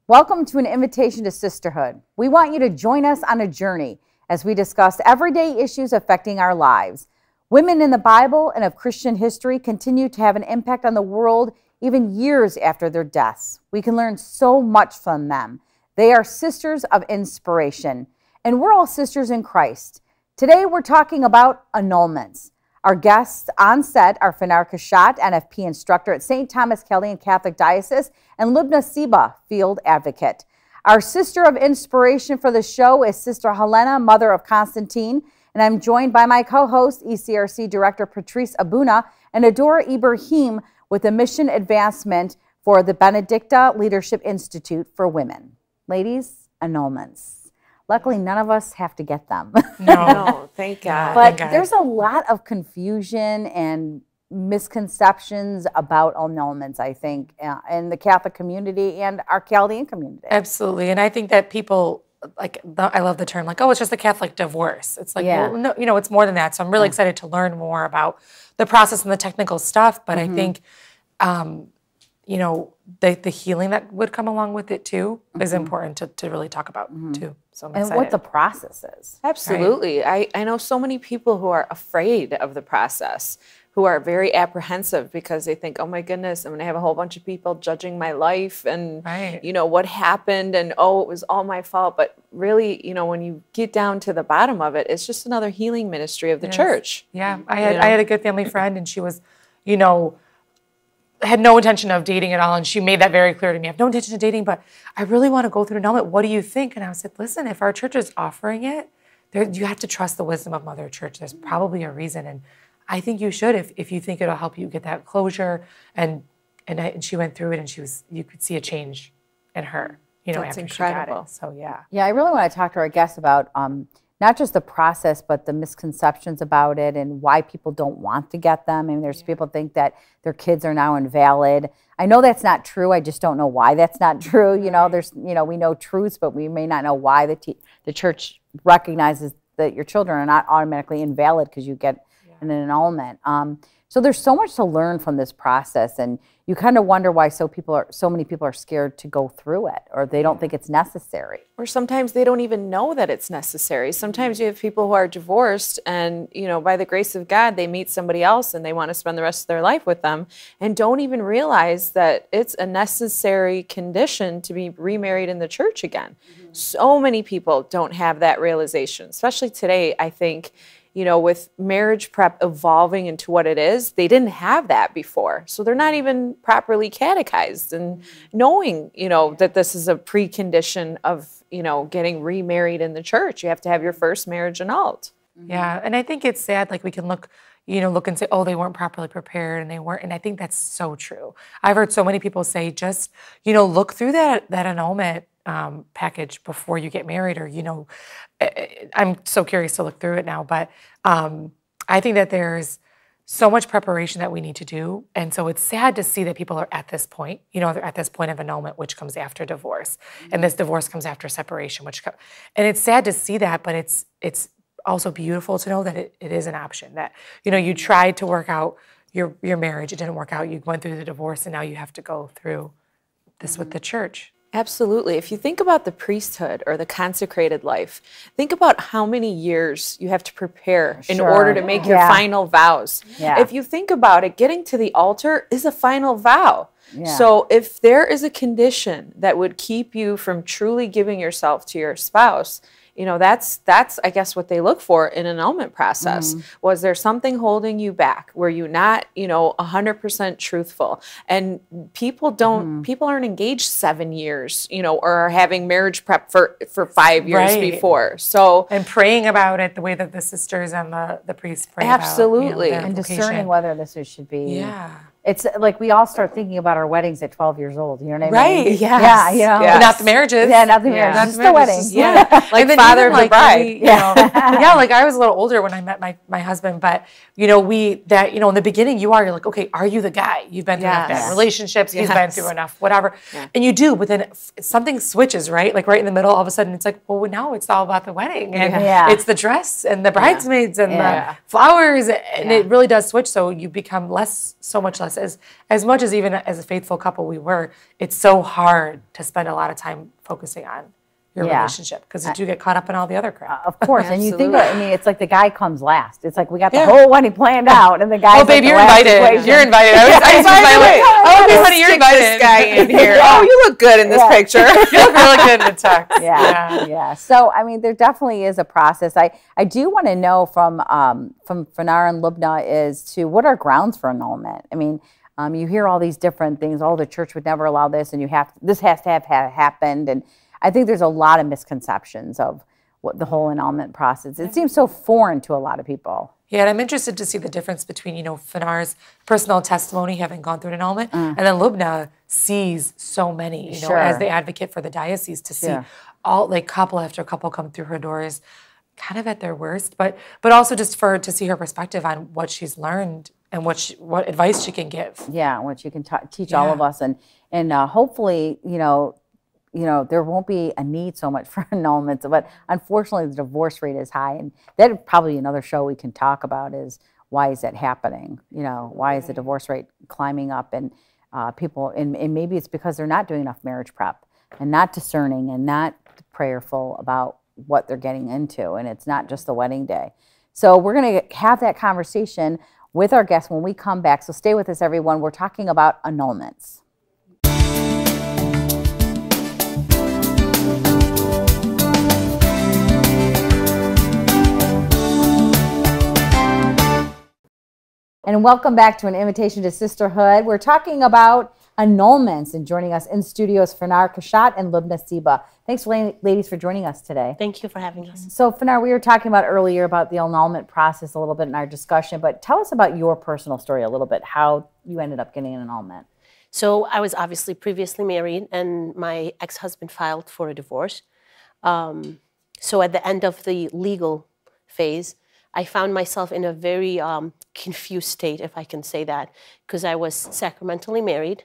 Welcome to an invitation to sisterhood. We want you to join us on a journey as we discuss everyday issues affecting our lives. Women in the Bible and of Christian history continue to have an impact on the world even years after their deaths. We can learn so much from them. They are sisters of inspiration, and we're all sisters in Christ. Today we're talking about annulments. Our guests on set are Fenar Kashat, NFP instructor at St. Thomas Chaldean Catholic Diocese, and Lubna Seba, field advocate. Our sister of inspiration for the show is Sister Helena, mother of Constantine, and I'm joined by my co-host, ECRC Director Patrice Abona, and Adora Ibrahim with the mission advancement for the Benedicta Leadership Institute for Women. Ladies, annulments. Luckily, none of us have to get them. No, thank God. But there's a lot of confusion and misconceptions about annulments, I think, in the Catholic community and our Chaldean community. Absolutely. And I think that people, I love the term, oh, it's just a Catholic divorce. It's well, no, it's more than that. So I'm really excited to learn more about the process and the technical stuff. But I think, the healing that would come along with it too is important to really talk about too. So I'm excited. And what the process is. Absolutely. Right? I know so many people who are afraid of the process, who are very apprehensive because they think, oh my goodness, I'm going to have a whole bunch of people judging my life and, what happened and, oh, it was all my fault. But really, when you get down to the bottom of it, it's just another healing ministry of the church. Yeah. I had a good family friend and she was, had no intention of dating at all, and she made that very clear to me. I have no intention of dating, but I really want to go through annulment. What do you think? And I said, listen, if our church is offering it, you have to trust the wisdom of Mother Church. There's probably a reason, and I think you should if you think it'll help you get that closure. And she went through it, and you could see a change in her, That's after incredible. she got it. So yeah. Yeah, I really want to talk to our guests about not just the process, but the misconceptions about it and why people don't want to get them. I mean, there's people think that their kids are now invalid. I know that's not true. I just don't know why that's not true. There's, we know truths, but we may not know why the church recognizes that your children are not automatically invalid because you get an annulment. So there's so much to learn from this process, and you kind of wonder why so many people are scared to go through it, or they don't think it's necessary. Or sometimes they don't even know that it's necessary. Sometimes you have people who are divorced and, by the grace of God, they meet somebody else and they want to spend the rest of their life with them and don't even realize that it's a necessary condition to be remarried in the church again. So many people don't have that realization, especially today, I think. With marriage prep evolving into what it is, they didn't have that before. So they're not even properly catechized and knowing, that this is a precondition of, getting remarried in the church. You have to have your first marriage annulled. Yeah, and I think it's sad, we can look and say, oh, they weren't properly prepared and they weren't. And I think that's so true. I've heard so many people say, just, look through that annulment package before you get married, or, I'm so curious to look through it now, but I think that there's so much preparation that we need to do. And so it's sad to see that people are at this point, they're at this point of annulment, which comes after divorce. And this divorce comes after separation, and it's sad to see that, but it's also beautiful to know that it is an option, that, you tried to work out your marriage, it didn't work out, you went through the divorce, and now you have to go through this with the church. Absolutely. If you think about the priesthood or the consecrated life, think about how many years you have to prepare in order to make your final vows. Yeah. If you think about it, getting to the altar is a final vow. Yeah. So if there is a condition that would keep you from truly giving yourself to your spouse, that's I guess what they look for in an annulment process. Was there something holding you back? Were you not, 100% truthful? And people aren't engaged 7 years, or are having marriage prep for 5 years before. So and praying about it the way that the sisters and the priests pray absolutely. about, and discerning whether this should be. Yeah. It's like we all start thinking about our weddings at 12 years old. You know what I mean? Right. Yes. Yeah. Yes. But not the marriages. Yeah, not the marriages. Just the weddings. Yeah. Like father of the bride. I was a little older when I met my husband, but in the beginning you're like, okay, are you the guy? You've been through enough bad relationships. You've been through enough, whatever. Yeah. And you do, but then something switches, right? Like right in the middle, all of a sudden it's like, well, now it's all about the wedding, and it's the dress and the bridesmaids and the flowers, and it really does switch. So you become so much less us. As much as even as a faithful couple we were, it's so hard to spend a lot of time focusing on your relationship because you do get caught up in all the other crap. Of course, and you think, it's like the guy comes last. It's like we got the whole wedding planned out, and the guy. Oh, babe, you're invited. You're invited. You're invited. This guy in here. Oh, you look good in this picture. You look really good in the text. Yeah. So, I mean, there definitely is a process. I do want to know from Fenar and Lubna is to what are grounds for annulment? I mean, you hear all these different things. Oh, the church would never allow this, and this has to have happened, and I think there's a lot of misconceptions of what the whole annulment process. It seems so foreign to a lot of people. Yeah, and I'm interested to see the difference between, Fenar's personal testimony, having gone through an annulment, and then Lubna sees so many, as the advocate for the diocese, to see all, like, couple after couple come through her doors kind of at their worst, but also just to see her perspective on what she's learned and what advice she can give. Yeah, what you can teach all of us. And hopefully, there won't be a need so much for annulments, but unfortunately the divorce rate is high, and that is probably another show we can talk about is why is that happening? Why is the divorce rate climbing up, and people, and maybe it's because they're not doing enough marriage prep and not discerning and not prayerful about what they're getting into, and it's not just the wedding day. So we're going to have that conversation with our guests when we come back, so stay with us, everyone. We're talking about annulments. And welcome back to an invitation to sisterhood. We're talking about annulments, and joining us in studios, Fenar, Kashat, and Lubna, Seba. Thanks, ladies, for joining us today. Thank you for having us. So, Fenar, we were talking about earlier about the annulment process a little bit in our discussion, but tell us about your personal story a little bit, how you ended up getting an annulment. So I was obviously previously married, and my ex-husband filed for a divorce. So at the end of the legal phase, I found myself in a very confused state, if I can say that, because I was sacramentally married,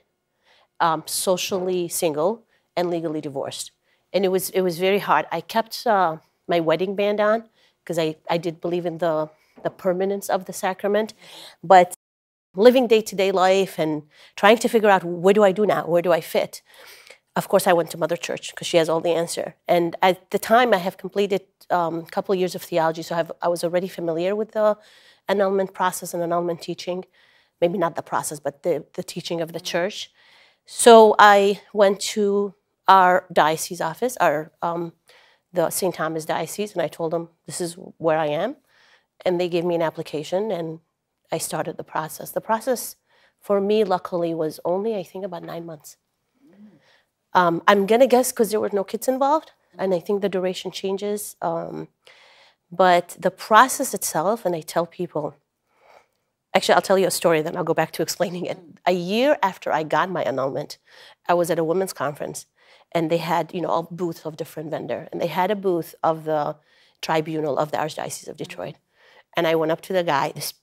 socially single, and legally divorced. And it was very hard. I kept my wedding band on because I did believe in the permanence of the sacrament, but living day-to-day life and trying to figure out, what do I do now? Where do I fit? Of course, I went to Mother Church because she has all the answer. And at the time, I have completed a couple of years of theology, so I was already familiar with the annulment process and annulment teaching. Maybe not the process, but the teaching of the church. So I went to our diocese office, the St. Thomas Diocese, and I told them, this is where I am. And they gave me an application, and I started the process. The process for me, luckily, was only, I think, about 9 months. I'm going to guess because there were no kids involved, and I think the duration changes. But the process itself, and I tell people, actually, I'll tell you a story, then I'll go back to explaining it. A year after I got my annulment, I was at a women's conference, and they had, a booth of different vendors, and they had a booth of the tribunal of the Archdiocese of Detroit. And I went up to this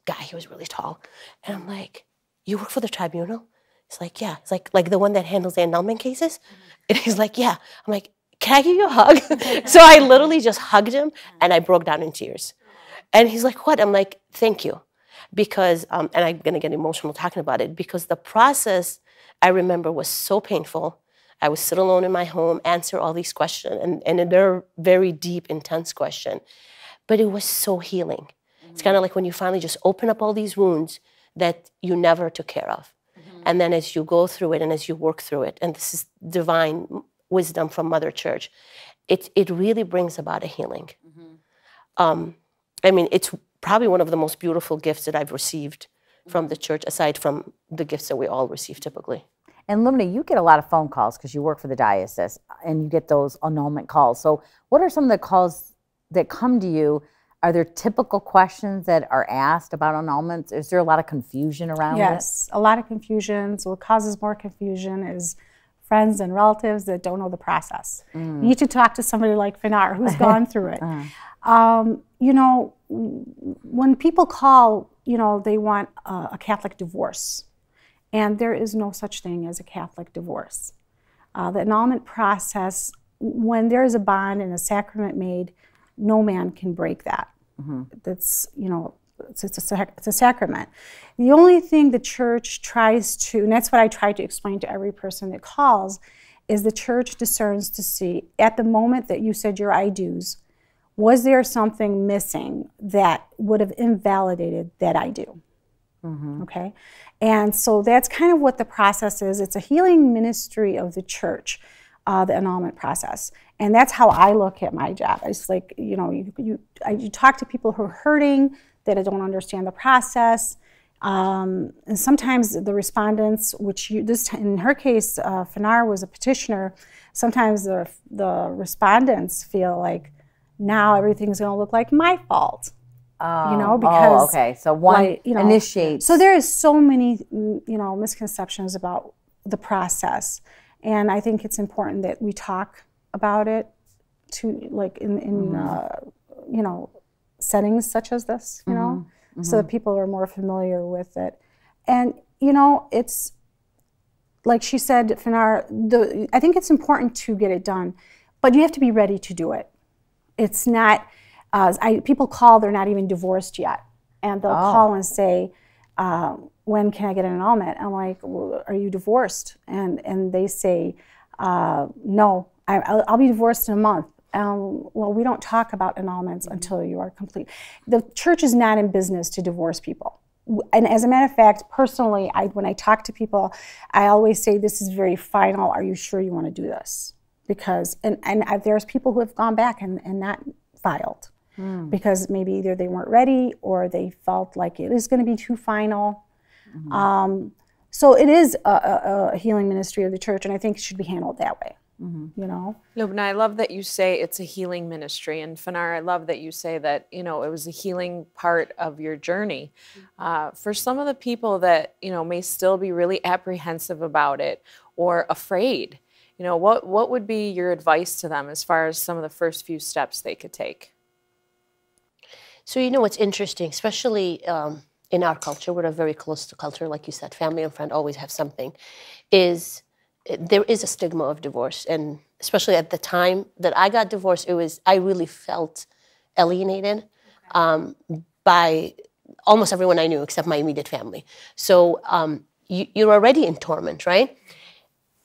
guy, he was really tall, and I'm like, you work for the tribunal? He's like, yeah. It's like the one that handles the annulment cases? And he's like, yeah. I'm like, can I give you a hug? So I literally just hugged him, and I broke down in tears. And he's like, what? I'm like, thank you. Because, and I'm going to get emotional talking about it, because the process, I remember, was so painful. I would sit alone in my home, answer all these questions, and they're very deep, intense questions. But it was so healing. It's kind of like when you finally just open up all these wounds that you never took care of. And then as you go through it and as you work through it, and this is divine wisdom from Mother Church, it really brings about a healing. I mean, it's probably one of the most beautiful gifts that I've received from the church, aside from the gifts that we all receive typically. And Lubna, you get a lot of phone calls because you work for the diocese, and you get those annulment calls. So what are some of the calls that come to you? Are there typical questions that are asked about annulments? Is there a lot of confusion around it? Yes, a lot of confusion. So what causes more confusion is friends and relatives that don't know the process. You need to talk to somebody like Fenar who's gone through it. When people call, they want a Catholic divorce, and there is no such thing as a Catholic divorce. The annulment process, when there is a bond and a sacrament made, no man can break that. That's, it's a sacrament. The only thing the church tries to, and that's what I try to explain to every person that calls, is the church discerns to see, at the moment that you said your I do's, was there something missing that would have invalidated that I do? Okay? And so that's kind of what the process is. It's a healing ministry of the church, the annulment process. And that's how I look at my job. It's like, you know, you talk to people who are hurting, that don't understand the process. And sometimes the respondents, which in her case, Fenar was a petitioner, sometimes the respondents feel like now everything's going to look like my fault. You know, because okay. So one initiates. So there is so many, misconceptions about the process, and I think it's important that we talk about it to, like, in settings such as this, so that people are more familiar with it. And it's like she said, Fenar, I think it's important to get it done, but you have to be ready to do it. It's not. People call, they're not even divorced yet, and they'll call and say, when can I get an annulment? I'm like, well, are you divorced? And they say, no, I'll be divorced in a month. Well, we don't talk about annulments until you are complete. The church is not in business to divorce people. And as a matter of fact, personally, when I talk to people, I always say, this is very final. Are you sure you want to do this? Because, and there's people who have gone back and not filed. Because maybe either they weren't ready or they felt like it was going to be too final. So it is a healing ministry of the church, and I think it should be handled that way. Lubna, I love that you say it's a healing ministry, and Fenar, I love that you say that it was a healing part of your journey. For some of the people that may still be really apprehensive about it or afraid, what would be your advice to them as far as some of the first few steps they could take? So what's interesting, especially in our culture, we're very close to culture, like you said, family and friend always have something, is there is a stigma of divorce. And especially at the time that I got divorced, I really felt alienated by almost everyone I knew except my immediate family. So you're already in torment, right?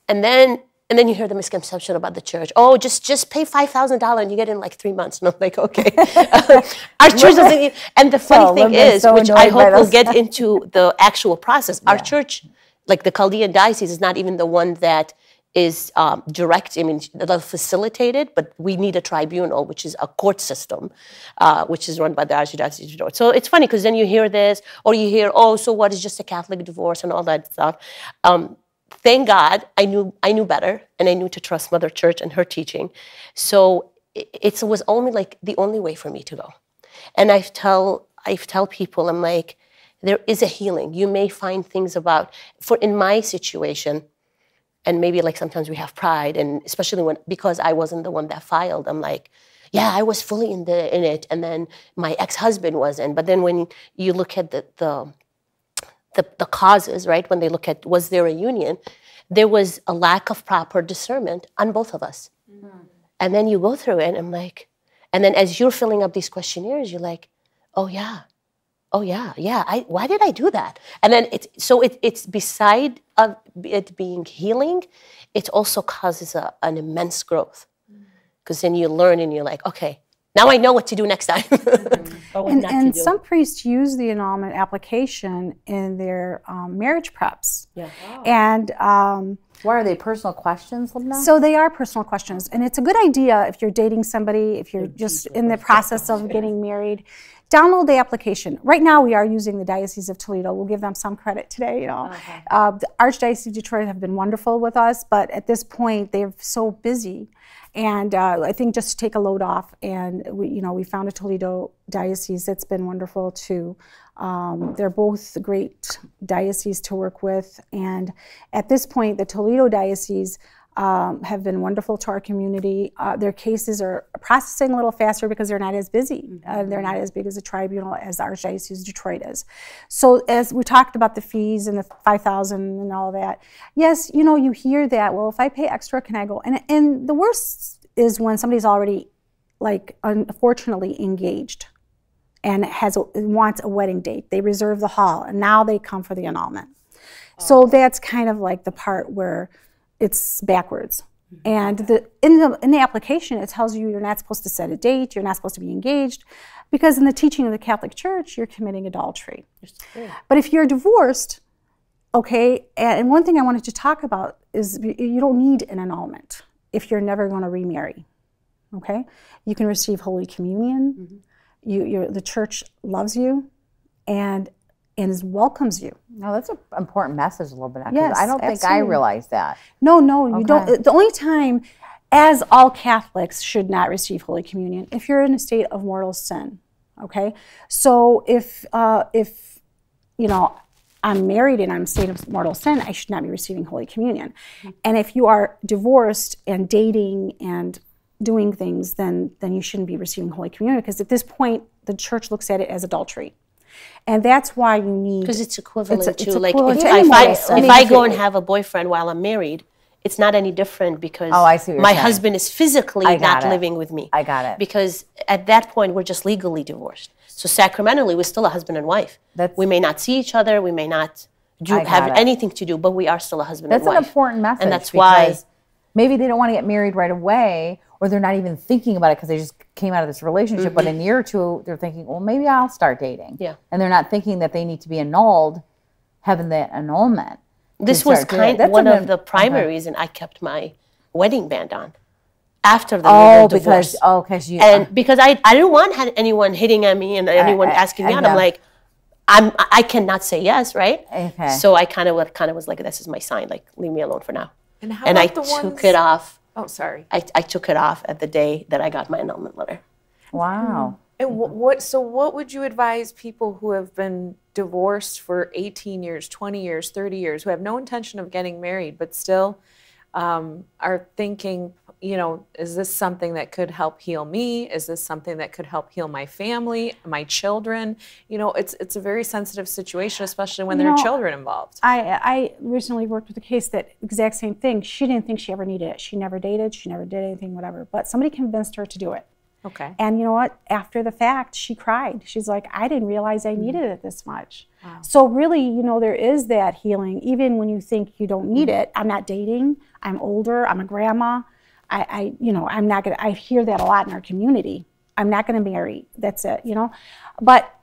And then you hear the misconception about the church. Oh, just pay $5,000 and you get in like 3 months. And I'm like, okay. Our church doesn't. And the funny thing is, which I hope we'll get into the actual process, our church, like the Chaldean diocese, is not even the one that is direct. I mean, they're facilitated, but we need a tribunal, which is a court system, which is run by the Archdiocese of Adora. So it's funny because then you hear this, or you hear, oh, so what is just a Catholic divorce and all that stuff. Thank God I knew better, and I knew to trust Mother Church and her teaching. So it was only like the only way for me to go. And I tell people, I'm like, there is a healing. You may find things in my situation, and maybe like sometimes we have pride, and especially because I wasn't the one that filed, I'm like, yeah, I was fully in it, and then my ex-husband wasn't. But then when you look at the causes, right? When they look at, was there a union? There was a lack of proper discernment on both of us. And then you go through it, and I'm like, and then as you're filling up these questionnaires, you're like, oh yeah. Why did I do that? And then it's beside it being healing, it also causes an immense growth, because then you learn and you're like, okay, now I know what to do next time. And some priests use the annulment application in their marriage preps. Yeah. And what are they, personal questions, Lubna? So they are personal questions. And it's a good idea if you're dating somebody, if you're just in the process of getting married, download the application. Right now we are using the Diocese of Toledo. We'll give them some credit today. The Archdiocese of Detroit have been wonderful with us, but at this point they're so busy. And I think just to take a load off, and we found a Toledo diocese that's been wonderful too. They're both great dioceses to work with, and at this point, the Toledo diocese have been wonderful to our community. Their cases are processing a little faster because they're not as busy. They're not as big as a tribunal as the Archdiocese of Detroit is. So as we talked about the fees and the $5,000 and all that, yes, you hear that, well, if I pay extra, can I go? And the worst is when somebody's already, like, unfortunately engaged. and wants a wedding date. They reserve the hall, and now they come for the annulment. So that's kind of like the part where it's backwards. And in the application, it tells you you're not supposed to set a date, you're not supposed to be engaged, because in the teaching of the Catholic Church, you're committing adultery. But if you're divorced, okay, and one thing I wanted to talk about is you don't need an annulment if you're never going to remarry, okay? You can receive Holy Communion. The church loves you and welcomes you. No, that's an important message, Lubna. Yes, I don't think I realized that. No, you don't. The only time, as all Catholics should not receive Holy Communion, if you're in a state of mortal sin, okay? So if you know, I'm married and I'm in a state of mortal sin, I should not be receiving Holy Communion. And if you are divorced and dating and doing things, then you shouldn't be receiving Holy Communion, because at this point, the church looks at it as adultery. And that's why you need... Because it's equivalent to, like, if I go and have a boyfriend while I'm married, it's not any different because my husband is physically not living with me. I got it. Because at that point, we're just legally divorced. So sacramentally, we're still a husband and wife. We may not see each other, we may not have anything to do, but we are still a husband and wife. That's an important message. And that's why... Maybe they don't want to get married right away, or they're not even thinking about it because they just came out of this relationship. But in a year or two, they're thinking, well, maybe I'll start dating. Yeah. And they're not thinking that they need to be annulled, having that annulment. This was one of the primary reason I kept my wedding band on after the legal divorce. Because I didn't want anyone hitting at me and anyone asking me out. I'm like, I cannot say yes, right? Okay. So I kind of was like, this is my sign. Like, leave me alone for now. And I took it off. Oh, sorry. I took it off at the day that I got my annulment letter. Wow. And what would you advise people who have been divorced for 18 years, 20 years, 30 years, who have no intention of getting married, but still are thinking, you know, is this something that could help heal me? Is this something that could help heal my family, my children? You know, it's a very sensitive situation, especially when there are children involved. I recently worked with a case that exact same thing. She didn't think she ever needed it. She never dated. She never did anything, whatever. But somebody convinced her to do it. Okay. And you know what? After the fact, she cried. She's like, I didn't realize I needed it this much. Wow. So really, you know, there is that healing, even when you think you don't need it. I'm not dating. I'm older. I'm a grandma. I'm not gonna. I hear that a lot in our community. I'm not gonna marry. That's it. You know, but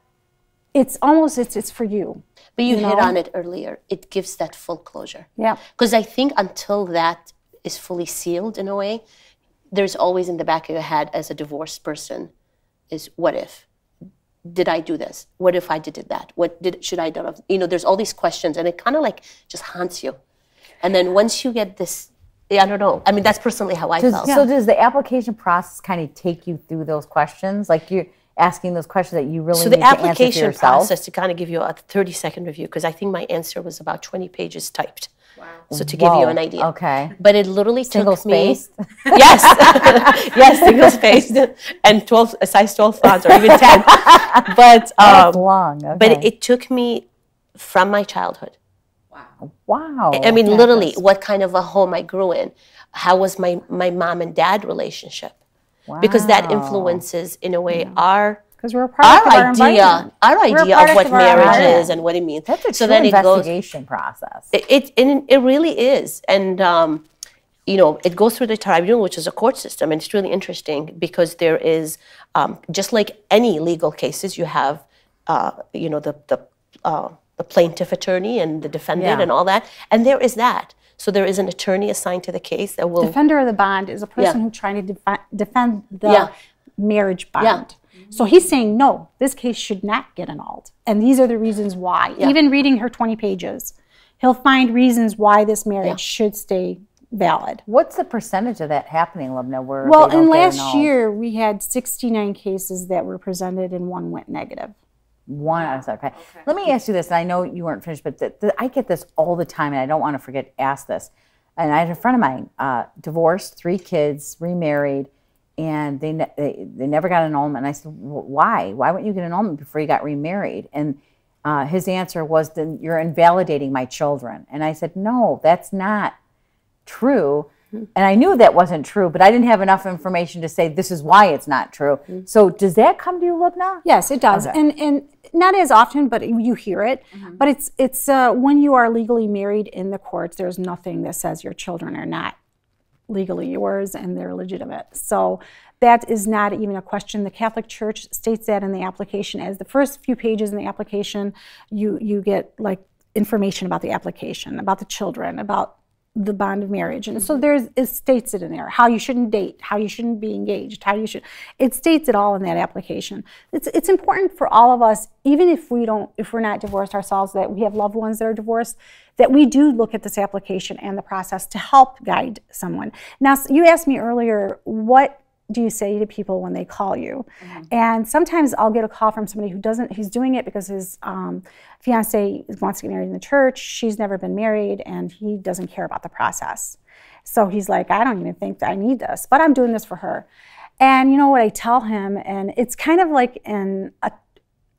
it's almost it's for you. But you hit on it earlier. It gives that full closure. Yeah. Because I think until that is fully sealed in a way, there's always in the back of your head as a divorced person is, what if? Did I do this? What if I did that? Should I do? You know, there's all these questions, and it kind of like just haunts you. And then once you get this, I don't know. I mean, that's personally how I felt. So does the application process kind of take you through those questions? Like you're asking those questions that you really need to answer for yourself? So the application process, to kind of give you a 30-second review, because I think my answer was about 20 pages typed. Wow. So to give you an idea. Okay. But it literally took me... Yes. Yes, single-spaced. And size 12 fonts, or even 10. But, that's long. Okay. But it took me from my childhood. Wow. I mean, literally, what kind of a home I grew in. How was my mom and dad relationship? Wow. Because that influences, in a way, our idea of what marriage is and what it means. That's a true investigation process. It really is. And, you know, it goes through the tribunal, which is a court system. And it's really interesting because there is, just like any legal cases, you have, you know, the plaintiff attorney and the defendant and all that. And there is that. So there is an attorney assigned to the case that will... Defender of the bond is a person who's trying to defend the marriage bond. So he's saying, no, this case should not get annulled. And these are the reasons why. Even reading her 20 pages, he'll find reasons why this marriage should stay valid. What's the percentage of that happening, Lubna? Well, in last year, we had 69 cases that were presented and one went negative. Okay. Let me ask you this, and I know you weren't finished, but I get this all the time, and I don't want to forget to ask this. And I had a friend of mine, divorced, 3 kids, remarried, and they never got an annulment. And I said, well, why? Why wouldn't you get an annulment before you got remarried? And his answer was, then you're invalidating my children. And I said, no, that's not true. And I knew that wasn't true, but I didn't have enough information to say this is why it's not true. So does that come to you, Lubna? Yes, it does. Okay. And not as often, but you hear it. But it's when you are legally married in the courts, there's nothing that says your children are not legally yours and they're legitimate. So that is not even a question. The Catholic Church states that in the application. As the first few pages in the application, you get like information about the application, about the children, about the bond of marriage. And so it states it in there, how you shouldn't date, how you shouldn't be engaged, it states it all in that application. It's important for all of us, even if we're not divorced ourselves, that we have loved ones that are divorced, that we do look at this application and the process to help guide someone. Now, you asked me earlier, what do you say to people when they call you? And sometimes I'll get a call from somebody he's doing it because his fiance wants to get married in the church. She's never been married and he doesn't care about the process. So he's like, I don't even think that I need this, but I'm doing this for her. And you know what I tell him, and it's kind of like I'm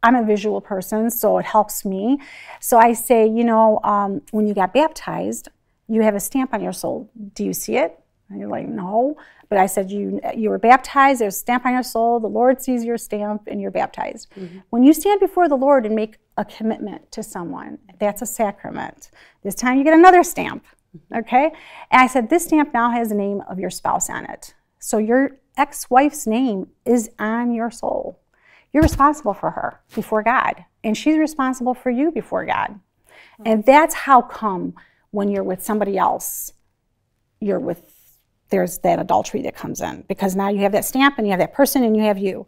a visual person, so it helps me. So I say, when you got baptized, you have a stamp on your soul. Do you see it? And you're like, no. But I said, you were baptized, there's a stamp on your soul, the Lord sees your stamp, and you're baptized. When you stand before the Lord and make a commitment to someone, that's a sacrament. This time you get another stamp, okay? And I said, this stamp now has the name of your spouse on it. So your ex-wife's name is on your soul. You're responsible for her before God, and she's responsible for you before God. And that's how come when you're with somebody else, there's that adultery that comes in, because now you have that stamp and you have that person and you have you.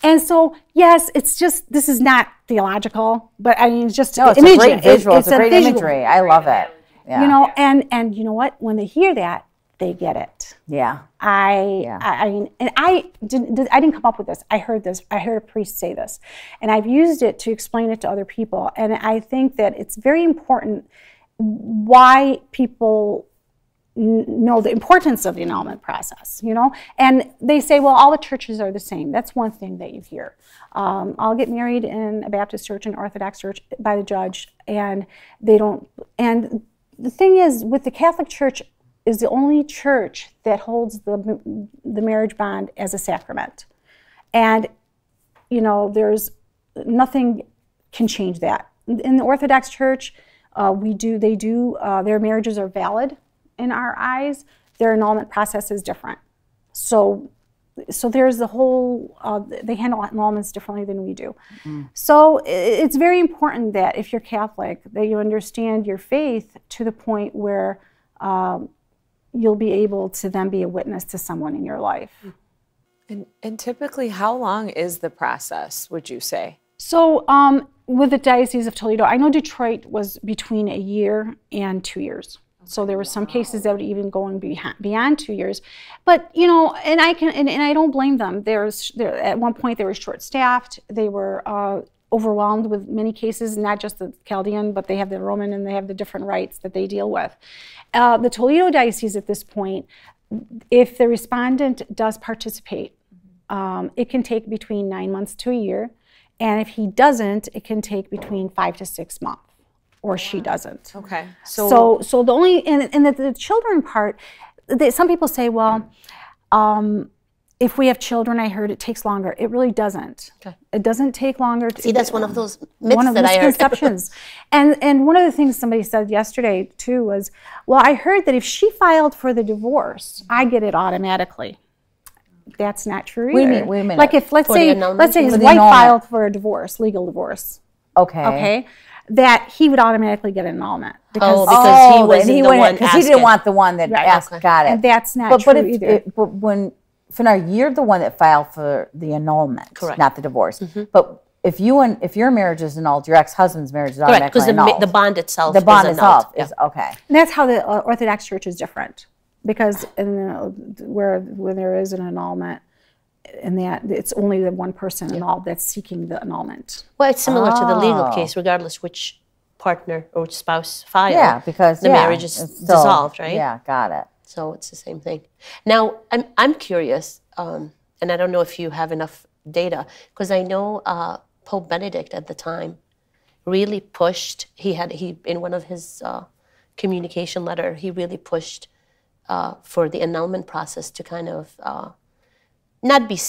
And so, yes, it's just, this is not theological, but I mean, it's just it's a great visual. It's a great imagery. I love it. Yeah. And you know what? When they hear that, they get it. Yeah. I mean, and I didn't come up with this. I heard this. I heard a priest say this, and I've used it to explain it to other people. And I think that it's very important why people know the importance of the annulment process, And they say, well, all the churches are the same. That's one thing that you hear. I'll get married in a Baptist church, an Orthodox church, by the judge, and they don't. And the thing is, with the Catholic Church, is the only church that holds the marriage bond as a sacrament. And, there's nothing can change that. In the Orthodox Church, their marriages are valid. In our eyes, their annulment process is different. So there's the whole, they handle annulments differently than we do. So it's very important that if you're Catholic, that you understand your faith to the point where you'll be able to then be a witness to someone in your life. And typically, how long is the process, would you say? So with the Diocese of Toledo, I know Detroit was between a year and 2 years. So there were some cases that would even go beyond 2 years, but and I don't blame them. At one point they were short-staffed. They were overwhelmed with many cases, not just the Chaldean, but they have the Roman and they have the different rites that they deal with. The Toledo Diocese at this point, if the respondent does participate, it can take between 9 months to a year, and if he doesn't, it can take between 5 to 6 months. Or she doesn't. Okay. So the only and the children part, some people say, well, if we have children, I heard it takes longer. It really doesn't. Okay. It doesn't take longer. See, that's one of those myths that I heard. Misconceptions. and one of the things somebody said yesterday too was, well, I heard that if she filed for the divorce, I get it automatically. That's not true either. Wait a minute. Like if let's say his wife filed for a divorce, legal divorce. Okay. That he would automatically get an annulment because he didn't want the one that asked. Okay. Got it. And that's not true either. But when Fenar, you're the one that filed for the annulment, correct, not the divorce. But if your marriage is annulled, your ex-husband's marriage is automatically annulled. Because the bond itself, is okay. And that's how the Orthodox Church is different, because when there is an annulment, and that it's only the one person annulled that's seeking the annulment. Well, it's similar to the legal case, regardless which partner or spouse filed. Yeah, because the marriage is dissolved, right? Yeah, got it. So it's the same thing. Now, I'm curious, and I don't know if you have enough data, because I know Pope Benedict at the time really pushed. He in one of his communication letter, he really pushed for the annulment process to kind of not be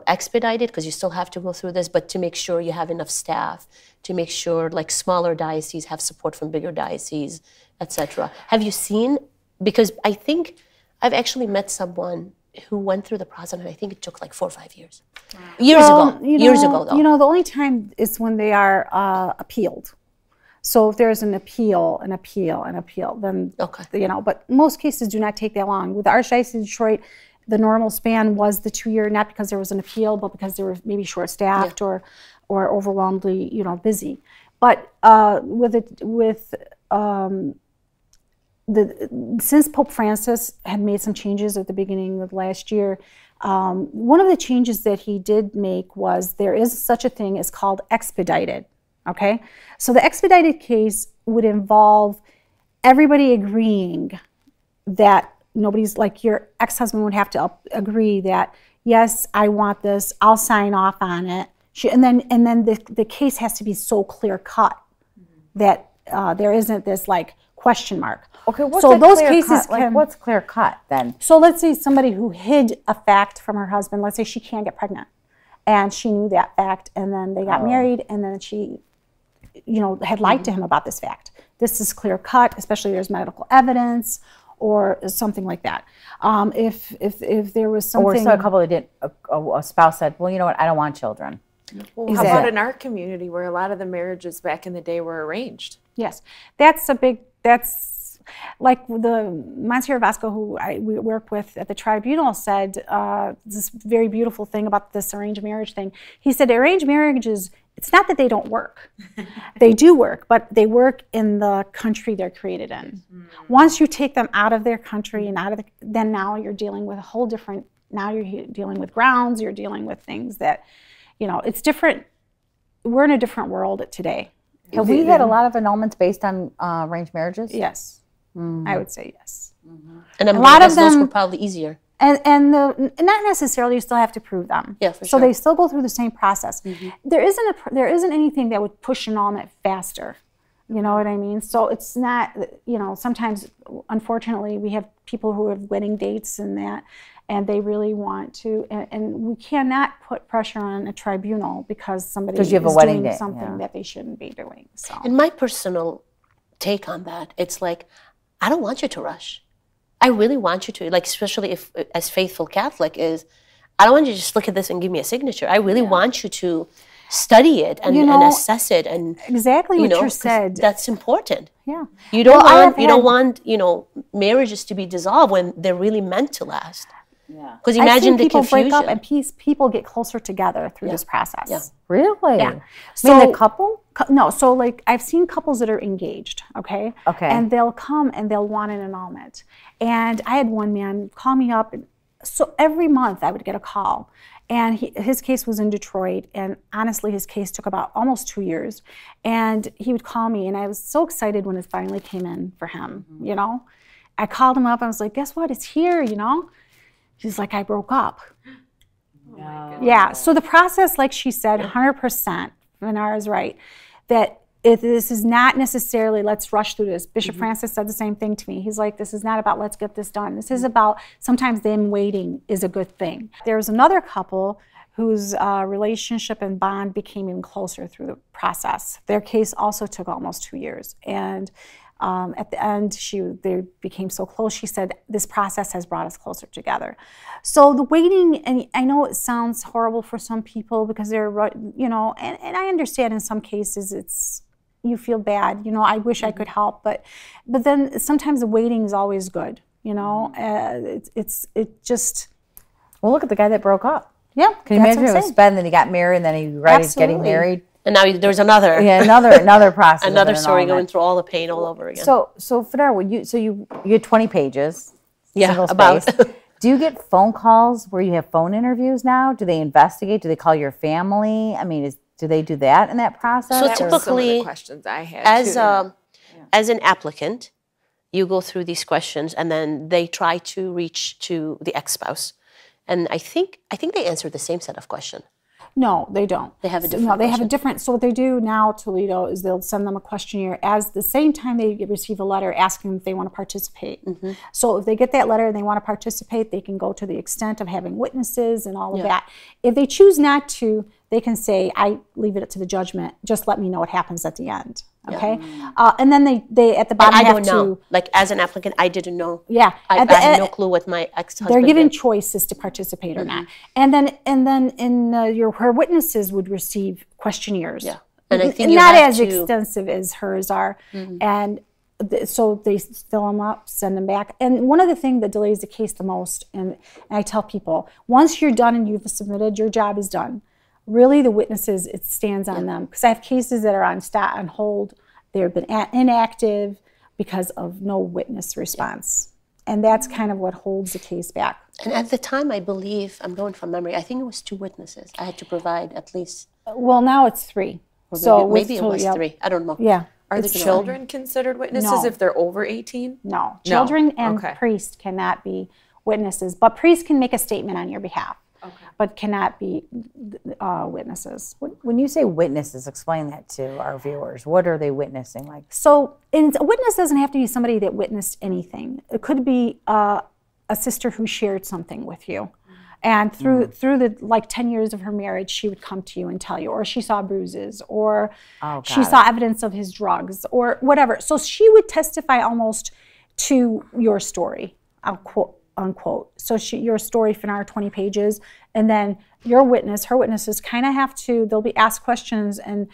expedited, because you still have to go through this, but to make sure you have enough staff, to make sure like smaller dioceses have support from bigger dioceses, etc. Have you seen, because I think I've actually met someone who went through the process, and I think it took like 4 or 5 years. Wow. Years ago, though. You know, the only time is when they are appealed. So if there's an appeal, then, you know, but most cases do not take that long. With the Archdiocese of Detroit, the normal span was the 2-year, not because there was an appeal, but because they were maybe short-staffed or overwhelmingly, you know, busy. But since Pope Francis had made some changes at the beginning of last year, one of the changes that he did make was there is such a thing as called expedited, okay? So the expedited case would involve everybody agreeing that nobody's, like your ex-husband would have to agree that, yes, I want this, I'll sign off on it. And then the case has to be so clear-cut that there isn't this like question mark. Okay, what's so those clear cases cut? Like, what's clear cut then? So let's say somebody who hid a fact from her husband. Let's say she can't get pregnant, and she knew that fact, and then they got married, and then she, you know, had lied to him about this fact. This is clear cut, especially if there's medical evidence or something like that. If there was something, or so a couple that did, a spouse said, well, you know what, I don't want children. Well, how about in our community where a lot of the marriages back in the day were arranged? Yes, that's like the Monsignor Vasco, who we work with at the tribunal, said this very beautiful thing about this arranged marriage thing. He said arranged marriages, it's not that they don't work. They do work, but they work in the country they're created in. Once you take them out of their country and then now you're dealing with a whole different, now you're dealing with grounds, you're dealing with things that, you know, it's different. We're in a different world today. Have we had a lot of annulments based on arranged marriages? Yes. I would say yes. And a lot of those were probably easier. And not necessarily, you still have to prove them. Yeah, for sure. So they still go through the same process. There isn't anything that would push annulment faster. You know what I mean? So it's not, you know, sometimes, unfortunately, we have people who have wedding dates and that, and they really want to, and we cannot put pressure on a tribunal because somebody is doing something that they shouldn't be doing. So, in my personal take on that, it's like, I don't want you to rush. I really want you to, like, especially if, as faithful Catholic is, I don't want you to just look at this and give me a signature. I really want you to study it and, and assess it, and exactly what you said. That's important. Yeah. You don't want you know, marriages to be dissolved when they're really meant to last. Yeah. Because imagine the people confusion. break up and people get closer together through this process. Yeah. Really? Yeah. So, I mean, the couple? No. So like I've seen couples that are engaged. Okay. Okay. And they'll come and they'll want an annulment. And I had one man call me up. So every month I would get a call. And his case was in Detroit, and honestly, his case took about almost 2 years. And he would call me, and I was so excited when it finally came in for him, you know? I called him up, and I was like, guess what? It's here, you know? He's like, I broke up. No. Yeah, so the process, like she said, 100%, Fenar is right, that this is not necessarily, let's rush through this. Bishop Francis said the same thing to me. He's like, this is not about let's get this done. This is about sometimes them waiting is a good thing. There was another couple whose relationship and bond became even closer through the process. Their case also took almost 2 years. And at the end, they became so close. She said, this process has brought us closer together. So the waiting, and I know it sounds horrible for some people because they're, you know, and I understand in some cases you feel bad, you know, I wish I could help, but then sometimes the waiting is always good, you know, it just. Well, look at the guy that broke up. Yeah. Can you imagine it was sped, and then he got married, and then he regretted getting married? And now there's another. Yeah, another process. Another story going through all the pain all over again. So Fenar, you had 20 pages. Yeah, about. Do you get phone calls where you have phone interviews now? Do they investigate? Do they call your family? I mean, do they do that in that process? So typically, some of the questions I had as an applicant, you go through these questions, and then they try to reach to the ex-spouse, and I think they answer the same set of questions. No, they don't. They have a different No, they have a question. different, so what they do now, Toledo, is they'll send them a questionnaire as the same time they receive a letter asking if they want to participate. So if they get that letter and they want to participate, they can go to the extent of having witnesses and all of that. If they choose not to, they can say, I leave it to the judgment, just let me know what happens at the end. Okay, and then they at the bottom I have don't to. know. Like as an applicant, I didn't know. Yeah, I had no clue what my ex-husband they're given did. choices to participate or not, and then in her witnesses would receive questionnaires. Yeah, and I think you not have as to, extensive as hers are, and so they fill them up, send them back. And one of the things that delays the case the most, and I tell people, once you're done and you've submitted, your job is done. Really, the witnesses, it stands on them. Because I have cases that are on hold. They've been inactive because of no witness response. And that's kind of what holds the case back. And at the time, I believe, I'm going from memory, I think it was 2 witnesses. I had to provide at least. Well, now it's 3. Or So maybe it was 3. I don't know. Yeah. Are the children considered witnesses if they're over 18? No. Children and priests cannot be witnesses. But priests can make a statement on your behalf. But cannot be witnesses. When you say witnesses, explain that to our viewers. What are they witnessing? Like, so, a witness doesn't have to be somebody that witnessed anything. It could be a sister who shared something with you, and through the like 10 years of her marriage, she would come to you and tell you, or she saw bruises, or she saw evidence of his drugs, or whatever. So she would testify almost to your story. I'll quote. Unquote. So your story, Fenar, 20 pages, and then her witnesses kind of have to, they'll be asked questions, and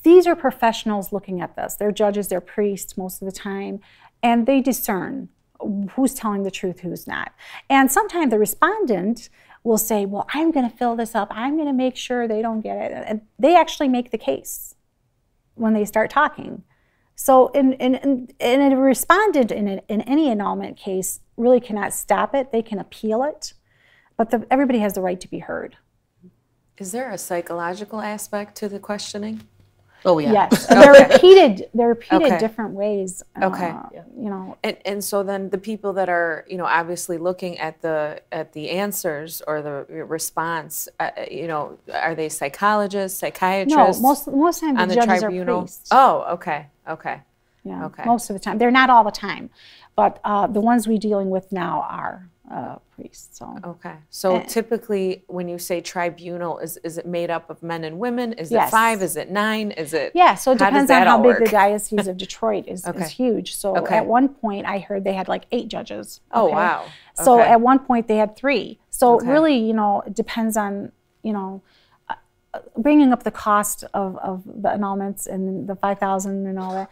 these are professionals looking at this. They're judges, they're priests most of the time, and they discern who's telling the truth, who's not. And sometimes the respondent will say, well, I'm going to fill this up. I'm going to make sure they don't get it. And they actually make the case when they start talking. So in a respondent in any annulment case really cannot stop it. They can appeal it, but everybody has the right to be heard. Is there a psychological aspect to the questioning? Oh yeah. Yes, and they're repeated different ways. You know, and so then the people that are obviously looking at the answers or the response, are they psychologists, psychiatrists? No, most times the judges are priests. Oh, okay. Yeah, most of the time. They're not all the time, but the ones we're dealing with now are priests. So typically when you say tribunal, is it made up of men and women? Is it 5? Is it 9? Is it? Yeah, so it depends on how big the Diocese of Detroit is huge. So at one point I heard they had like 8 judges. Oh, wow. So at one point they had 3. So really, it depends on, bringing up the cost of the annulments and the 5,000 and all that.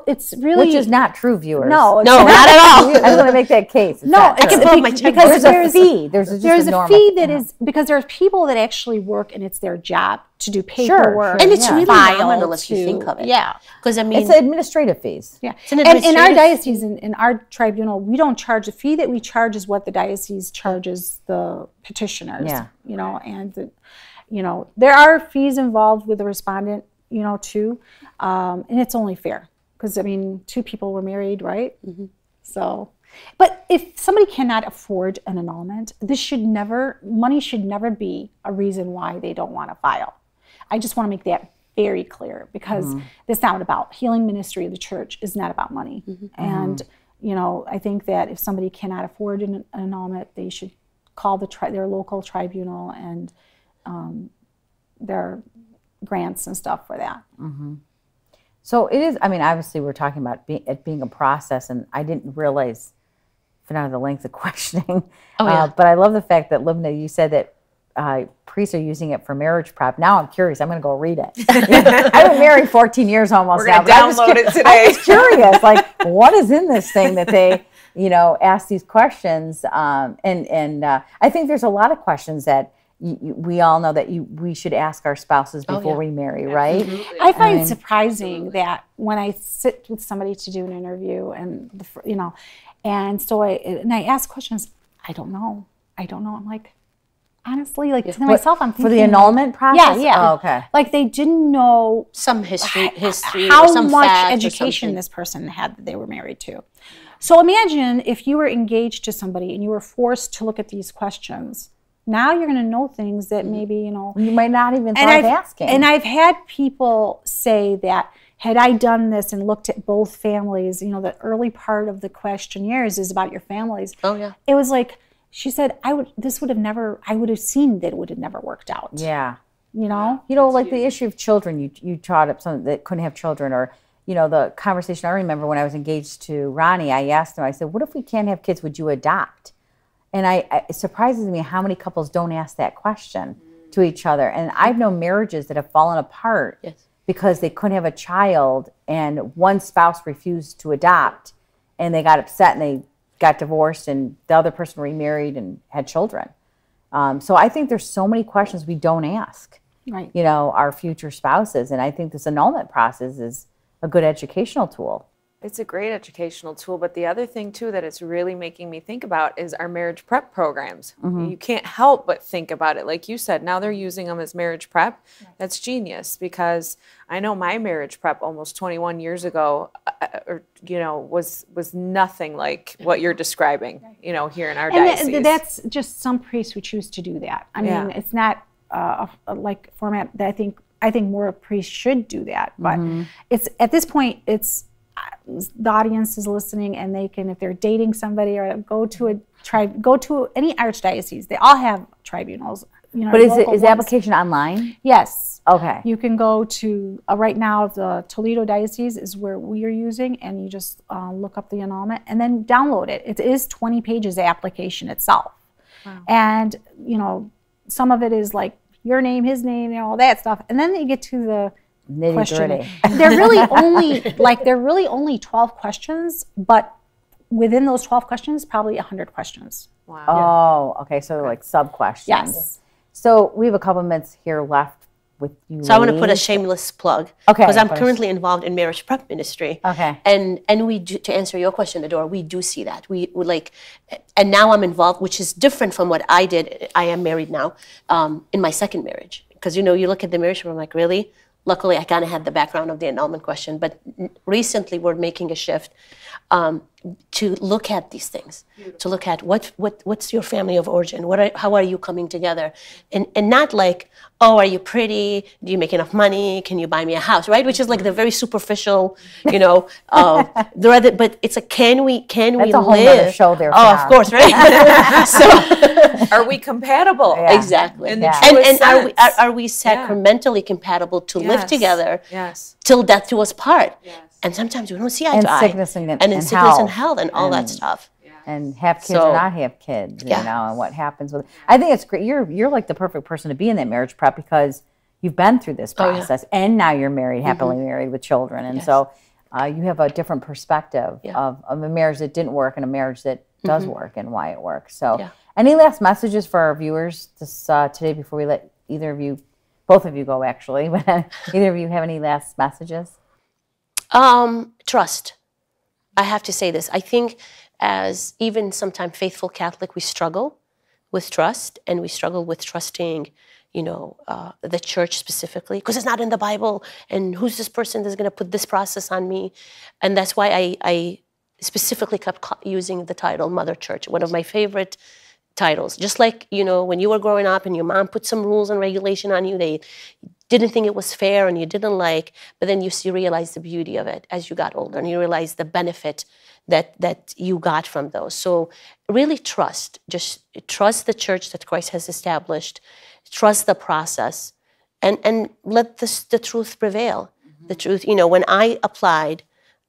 It's really, which is not true, viewers. No, not at all. I was going to make that case. Because there's a fee. There's a fee that is because there's people that actually work and it's their job to do paperwork. And it's really nominal if you think of it. Yeah. Because it's administrative fees. Yeah. And in our diocese, in our tribunal, we don't charge. The fee that we charge is what the diocese charges the petitioners. Yeah. And there are fees involved with the respondent, too, and it's only fair because 2 people were married, right? So, but if somebody cannot afford an annulment, money should never be a reason why they don't want to file. I just want to make that very clear because it's not about healing ministry of the church is not about money, and I think that if somebody cannot afford an annulment, they should call their local tribunal and there are grants and stuff for that. So it is, obviously we're talking about it being a process, and I didn't realize the length of questioning. But I love the fact that, Lubna, you said that priests are using it for marriage prep. Now I'm curious. I'm going to go read it. I've been married 14 years almost now. We're going to download it today. I'm just curious, like, what is in this thing that they, ask these questions? And I think there's a lot of questions that we all know that we should ask our spouses before we marry, right? I find it surprising that when I sit with somebody to do an interview, and and so I ask questions. I don't know. I'm like, honestly, to myself, I'm thinking for the annulment process. Yeah. Oh, okay. Like they didn't know some history, how or some much education this person had that they were married to. So imagine if you were engaged to somebody and you were forced to look at these questions. Now you're going to know things that maybe, you might not even thought of asking. And I've had people say that, had I done this and looked at both families, the early part of the questionnaires is about your families. Oh, yeah. It was like, she said, I would have seen that it would have never worked out. Yeah. Like the issue of children, you taught up someone that couldn't have children, or, the conversation I remember when I was engaged to Ronnie, I asked him, I said, what if we can't have kids? Would you adopt? And it surprises me how many couples don't ask that question to each other. And I've known marriages that have fallen apart because they couldn't have a child and one spouse refused to adopt and they got upset and they got divorced and the other person remarried and had children. So I think there's so many questions we don't ask, our future spouses. And I think this annulment process is a good educational tool. It's a great educational tool, but the other thing too that it's really making me think about is our marriage prep programs. You can't help but think about it. Like you said, now they're using them as marriage prep. That's genius, because I know my marriage prep almost 21 years ago, was nothing like what you're describing, here in our diocese. That's just some priests who choose to do that. I mean, it's not like format that I think more priests should do that, but it's at this point the audience is listening, and they can, if they're dating somebody, or go to any archdiocese. They all have tribunals. But is the application online? Yes. Okay. You can go to right now the Toledo diocese is where we are using, and you just look up the annulment and then download it. It is 20 pages the application itself, and some of it is like your name, his name, all that stuff, and then they get to the question. They're really only 12 questions, but within those 12 questions, probably 100 questions. Wow. Oh, okay. So they're like sub questions. Yes. So we have a couple minutes here left with you. So I want to put a shameless plug. Okay. Because I'm currently involved in marriage prep ministry. Okay. And we do, to answer your question, Adora, we do see that. We like, and now I'm involved, which is different from what I did. I am married now, in my second marriage. Because you look at the marriage, and I'm like, really? Luckily, I kind of had the background of the annulment question, but recently we're making a shift to look at these things, to look at what's your family of origin, how are you coming together, and not like, oh, are you pretty? Do you make enough money? Can you buy me a house? Right, which is like the very superficial, but it's a can we That's a whole live? Other show there. Oh, of course, right. So, are we compatible? Yeah. Exactly. In the And sense. are we sacramentally compatible to live together? Yes. Till death do us part. Yes. And sometimes we don't see eye to eye. Sickness and in sickness health. and health and all that stuff. And have kids or not have kids, and what happens with. I think it's great. You're like the perfect person to be in that marriage prep because you've been through this process, and now you're married, happily married with children, and so you have a different perspective of a marriage that didn't work and a marriage that does work and why it works. So, any last messages for our viewers today before we let both of you go, actually, but either of you have any last messages? Trust. I have to say this. I think as even sometimes faithful Catholic, we struggle with trust, and we struggle with trusting, the church specifically, because it's not in the Bible, and who's this person that's going to put this process on me? And that's why I specifically kept using the title Mother Church, one of my favorite titles. Just like, when you were growing up and your mom put some rules and regulation on you, they didn't think it was fair and you didn't like, but then you realize the beauty of it as you got older, and you realize the benefit that you got from those. So really just trust the church that Christ has established, trust the process, and let the truth prevail. The truth, when I applied,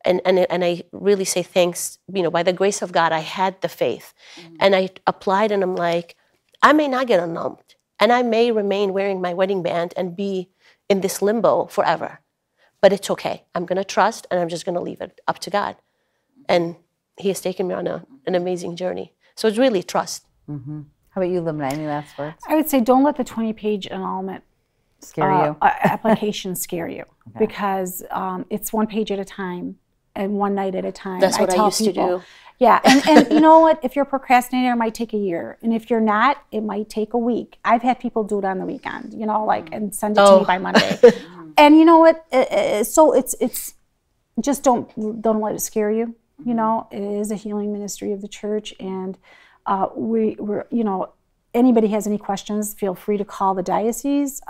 and I really say thanks, by the grace of God, I had the faith, and I applied, and I'm like, I may not get annulled, and I may remain wearing my wedding band and be in this limbo forever, but it's okay. I'm going to trust, and I'm just going to leave it up to God. And He has taken me on an amazing journey. So it's really trust. How about you, Lubna? Any last words? I would say don't let the 20-page annulment scare you. Application scare you, because it's one page at a time and one night at a time. That's what I used to do. Yeah, and you know what? If you're a procrastinator, it might take a year, and if you're not, it might take a week. I've had people do it on the weekend, and send it to me by Monday. And you know what? So it's just don't let it scare you. It is a healing ministry of the church, and we're anybody has any questions, feel free to call the diocese.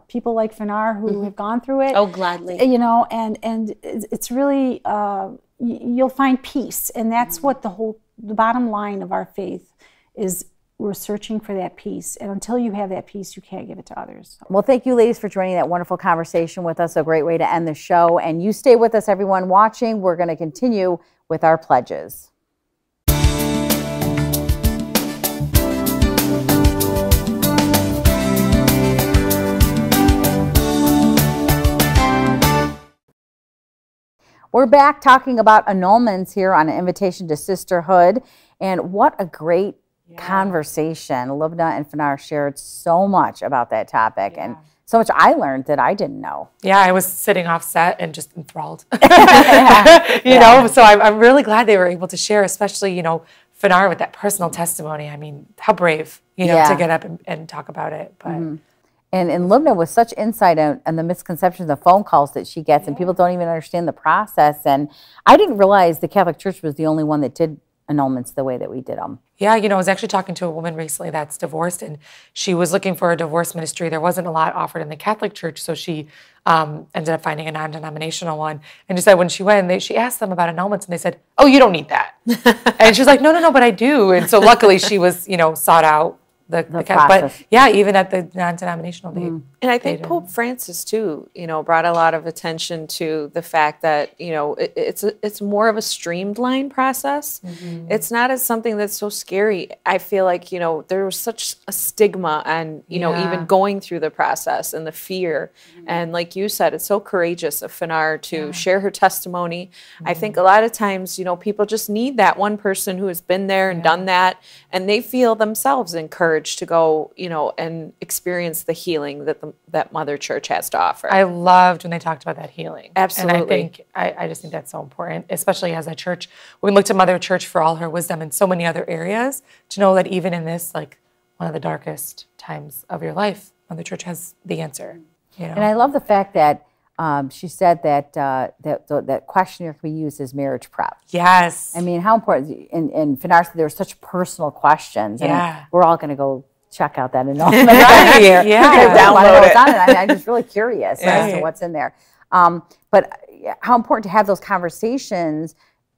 People like Fenar who have gone through it. Oh, gladly. You know, and it's really, you'll find peace. And that's what the bottom line of our faith is. We're searching for that peace. And until you have that peace, you can't give it to others. Well, thank you, ladies, for joining that wonderful conversation with us. A great way to end the show. And you stay with us, everyone watching. We're going to continue with our pledges. We're back talking about annulments here on An Invitation to Sisterhood. And what a great conversation. Lubna and Fenar shared so much about that topic and so much I learned that I didn't know. Yeah, I was sitting off set and just enthralled. You know, so I'm really glad they were able to share, especially, you know, Fenar with that personal testimony. I mean, how brave, you know, to get up and talk about it. But And Lubna with such insight on the misconceptions, the phone calls that she gets, and people don't even understand the process. And I didn't realize the Catholic Church was the only one that did annulments the way that we did them. Yeah, you know, I was actually talking to a woman recently that's divorced, and she was looking for a divorce ministry. There wasn't a lot offered in the Catholic Church, so she ended up finding a non-denominational one. And she said when she went, she asked them about annulments, and they said, "Oh, you don't need that." And she's like, "No, but I do." And so luckily she was, you know, sought out the but yeah, even at the non-denominational date. And I think Pope Francis too, you know, brought a lot of attention to the fact that, you know, it's more of a streamlined process. It's not as something that's so scary. I feel like, you know, there was such a stigma on, you know, even going through the process and the fear. And like you said, it's so courageous of Fenar to share her testimony. I think a lot of times, you know, people just need that one person who has been there and done that, and they feel themselves encouraged to go, you know, and experience the healing that Mother Church has to offer. I loved when they talked about that healing. Absolutely. And I think, I just think that's so important, especially as a church. We look to Mother Church for all her wisdom in so many other areas, to know that even in this, like, one of the darkest times of your life, Mother Church has the answer. You know? And I love the fact that she said that that questionnaire can be used as marriage prep. Yes. I mean, how important, and Fenar said there were such personal questions. And we're all going to go check out that annulment right here. Download it. I'm just really curious as to what's in there. But how important to have those conversations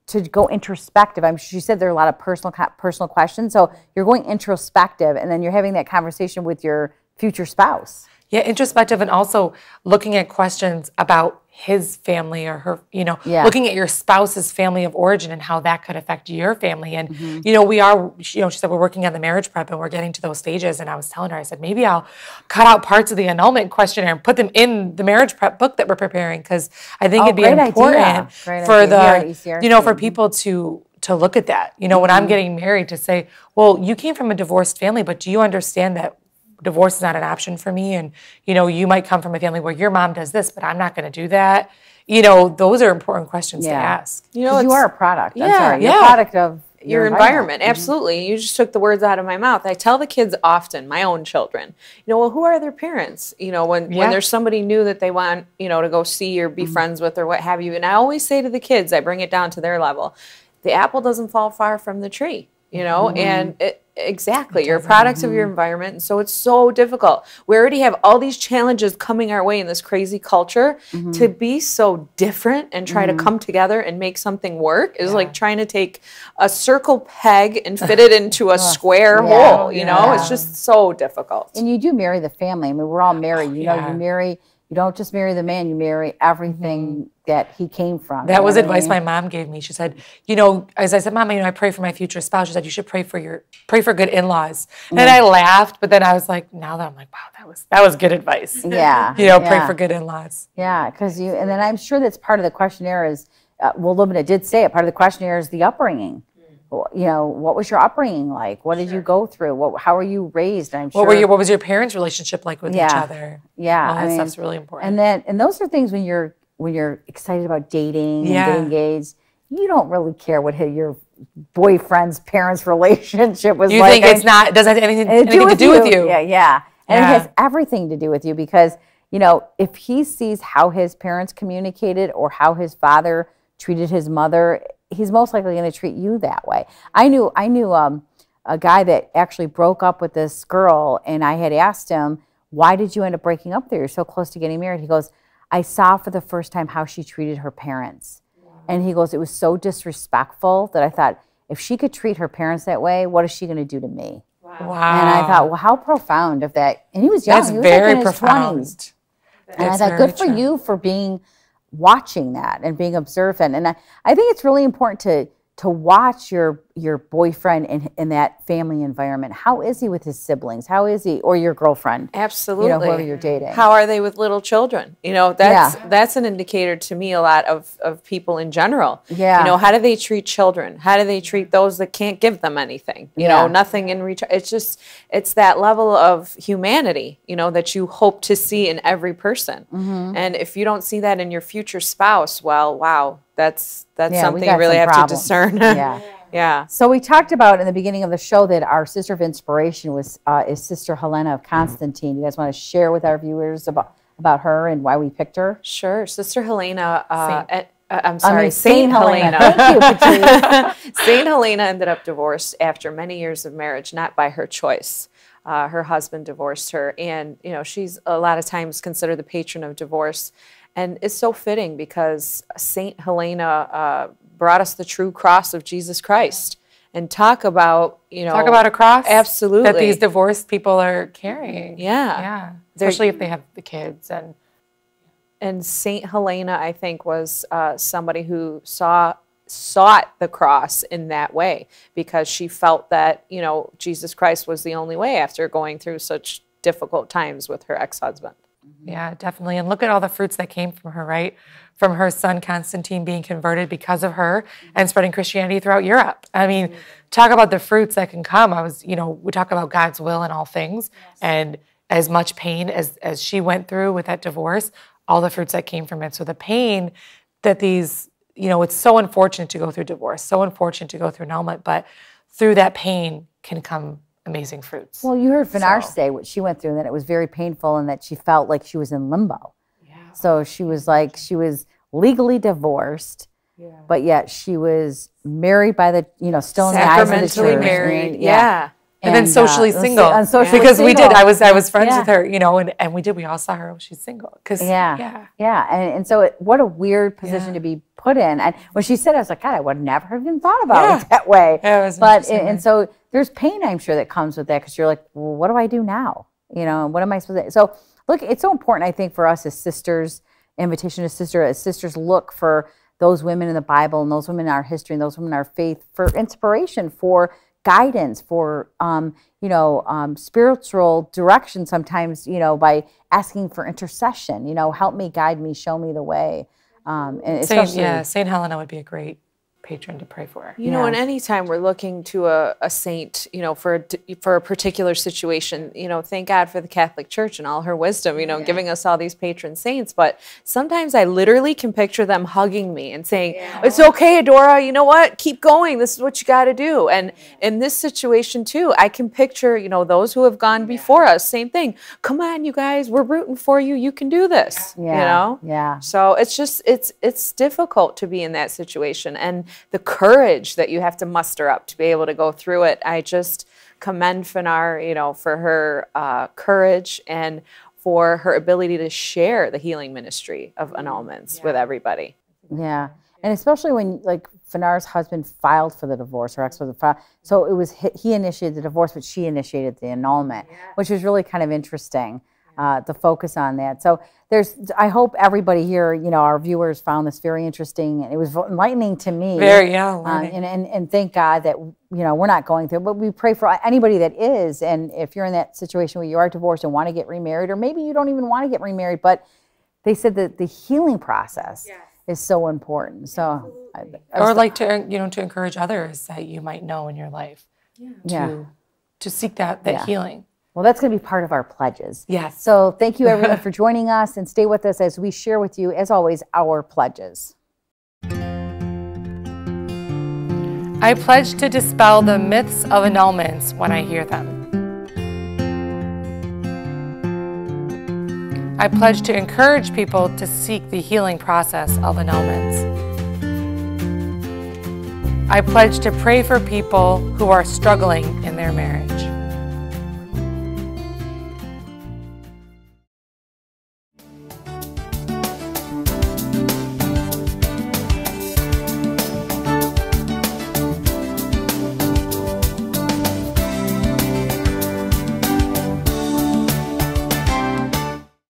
to go introspective. She said there are a lot of personal questions. So you're going introspective, and then you're having that conversation with your future spouse. Yeah, introspective, and also looking at questions about his family or her, you know, looking at your spouse's family of origin and how that could affect your family. And, you know, she said we're working on the marriage prep and we're getting to those stages. And I was telling her, I said, maybe I'll cut out parts of the annulment questionnaire and put them in the marriage prep book that we're preparing, because I think it'd be important for the, you know, for people to look at that. You know, when I'm getting married, to say, well, you came from a divorced family, but do you understand that divorce is not an option for me? And, you know, you might come from a family where your mom does this, but I'm not going to do that. You know, those are important questions to ask. You know, you are a product. You're a product of your environment. Absolutely. You just took the words out of my mouth. I tell the kids often, my own children, you know, well, who are their parents? You know, when there's somebody new that they want, you know, to go see or be friends with or what have you. And I always say to the kids, I bring it down to their level, the apple doesn't fall far from the tree, you know, and exactly. You're a product of your environment. And so it's so difficult. We already have all these challenges coming our way in this crazy culture. To be so different and try to come together and make something work is like trying to take a circle peg and fit it into a square hole. You know, it's just so difficult. And you do marry the family. I mean, we're all married. You know, you don't just marry the man, you marry everything that he came from. That was advice my mom gave me. She said, you know, as I said, Mom, you know, I pray for my future spouse. She said, you should pray for good in-laws. And I laughed, but then I was like, now that I'm like, wow, that was good advice. Yeah. You know, pray for good in-laws. Yeah, because and then I'm sure that's part of the questionnaire is, well, Lubna did say it, part of the questionnaire is the upbringing. You know, what was your upbringing like? What did you go through? How were you raised? I'm sure. What was your parents' relationship like with each other? Yeah, all that stuff's really important. And those are things when you're excited about dating and getting engaged, you don't really care what your boyfriend's parents' relationship was like. You think it doesn't have anything to do with you. Yeah. And it has everything to do with you, because, you know, if he sees how his parents communicated or how his father treated his mother, he's most likely going to treat you that way. I knew a guy that actually broke up with this girl, and I had asked him, why did you end up breaking up there? You're so close to getting married. He goes, I saw for the first time how she treated her parents. And he goes, it was so disrespectful that I thought, if she could treat her parents that way, what is she going to do to me? Wow. And I thought, well, how profound of that. And he was young. That's he was very like in his profound. 20s. And I thought, good for you for being watching that and being observant. And I think it's really important to watch your boyfriend in that family environment. How is he with his siblings? How is he, or your girlfriend? Absolutely. You know, whoever you're dating. How are they with little children? You know, that's an indicator to me a lot of people in general. Yeah. You know, how do they treat children? How do they treat those that can't give them anything? You know, nothing in return. It's that level of humanity, you know, that you hope to see in every person. And if you don't see that in your future spouse, well, wow, that's something you really have to discern. Yeah. So we talked about in the beginning of the show that our sister of inspiration is Sister Helena of Constantine. You guys want to share with our viewers about her and why we picked her? Sure. Sister Helena, Saint Helena. Thank you, Patrice. Saint Helena ended up divorced after many years of marriage, not by her choice. Her husband divorced her, and you know, she's a lot of times considered the patron of divorce. And it's so fitting because Saint Helena brought us the true cross of Jesus Christ. And talk about, you know. Talk about a cross. Absolutely. That these divorced people are carrying. Yeah. Yeah. Especially if they have the kids. And Saint Helena, I think, was somebody who sought the cross in that way because she felt that, you know, Jesus Christ was the only way after going through such difficult times with her ex-husband. Yeah, definitely. And look at all the fruits that came from her, right? From her son Constantine being converted because of her and spreading Christianity throughout Europe. I mean, talk about the fruits that can come. We talk about God's will in all things, and as much pain as she went through with that divorce, all the fruits that came from it. So the pain that these, you know, it's so unfortunate to go through divorce, so unfortunate to go through annulment, but through that pain can come amazing fruits. Well, you heard Fenar say what she went through, and that it was very painful and that she felt like she was in limbo. Yeah. So she was like, she was legally divorced, but yet she was married by the, you know, still in the eyes of the church. Married. Yeah. And then socially single. Because we did. I was friends with her, you know, and we all saw her when she's single. And so what a weird position to be put in. And when she said it, I was like, God, I would never have even thought about it that way. And so there's pain, I'm sure, that comes with that because you're like, well, what do I do now? You know, what am I supposed to do? So look, it's so important, I think, for us as sisters, invitation to sister, as sisters look for those women in the Bible and those women in our history and those women in our faith for inspiration, for guidance, for spiritual direction sometimes, you know, by asking for intercession, you know, help me, guide me, show me the way. And especially Saint Helena would be a great patron to pray for. You know, and anytime we're looking to a saint, you know, for a particular situation, you know, thank God for the Catholic Church and all her wisdom, you know, giving us all these patron saints. But sometimes I literally can picture them hugging me and saying, it's okay, Adora, you know what? Keep going. This is what you got to do. And in this situation, too, I can picture, you know, those who have gone before us, same thing. Come on, you guys, we're rooting for you. You can do this, you know? Yeah. So it's just, it's difficult to be in that situation. And the courage that you have to muster up to be able to go through it. I just commend Fenar, you know, for her courage and for her ability to share the healing ministry of annulments with everybody. Yeah. And especially when, like, Fenar's husband filed for the divorce, her ex-husband filed. So it was he initiated the divorce, but she initiated the annulment, which was really kind of interesting. The focus on that. So I hope everybody here, you know, our viewers found this very interesting. And it was enlightening to me. Very, enlightening. And thank God that, you know, we're not going through, but we pray for anybody that is. And if you're in that situation where you are divorced and want to get remarried, or maybe you don't even want to get remarried, but they said that the healing process is so important. So, to encourage others that you might know in your life to seek that healing. Well, that's going to be part of our pledges. Yes. So thank you, everyone, for joining us, and stay with us as we share with you, as always, our pledges. I pledge to dispel the myths of annulments when I hear them. I pledge to encourage people to seek the healing process of annulments. I pledge to pray for people who are struggling in their marriage.